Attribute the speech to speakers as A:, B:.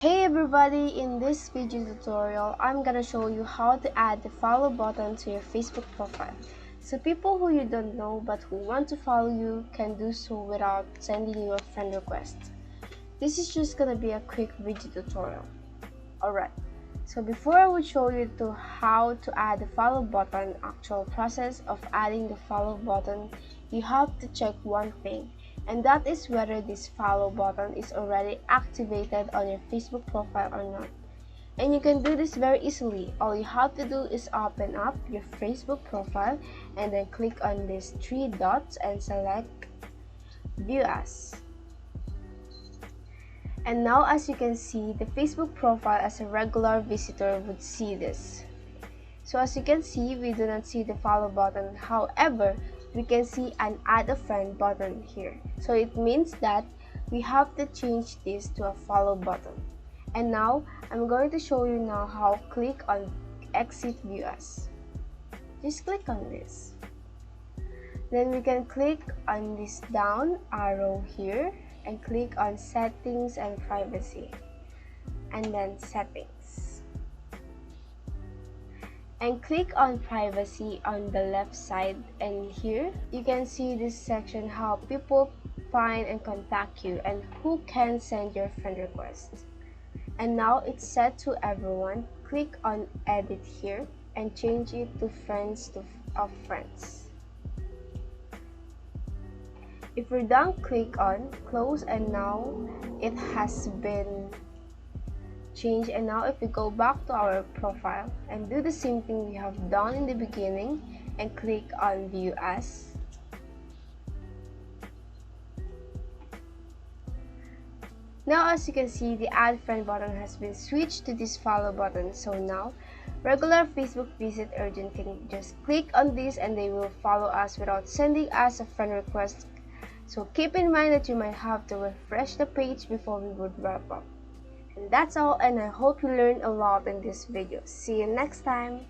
A: Hey everybody, in this video tutorial, I'm gonna show you how to add the follow button to your Facebook profile. So people who you don't know but who want to follow you can do so without sending you a friend request. This is just gonna be a quick video tutorial. Alright, so before I would show you to how to add the follow button, actual process of adding the follow button, you have to check one thing. And that is whether this follow button is already activated on your Facebook profile or not. And you can do this very easily. All you have to do is open up your Facebook profile and then click on these three dots and select View As. And now, as you can see, the Facebook profile as a regular visitor would see this. So as you can see, we do not see the follow button. However, we can see an add a friend button here. So it means that we have to change this to a follow button. And now, I'm going to show you now how click on exit view as. Just click on this. Then we can click on this down arrow here and click on settings and privacy. And then settings. And click on privacy on the left side, and here you can see this section how people find and contact you and who can send your friend request. And now it's set to everyone. Click on edit here and change it to friends of friends. If we're done, click on close, and now it has been change. And now if we go back to our profile and do the same thing we have done in the beginning and click on view as, now as you can see, the add friend button has been switched to this follow button. So now regular Facebook visit urgent can just click on this and they will follow us without sending us a friend request. So keep in mind that you might have to refresh the page before we would wrap up. And that's all, and I hope you learned a lot in this video. See you next time.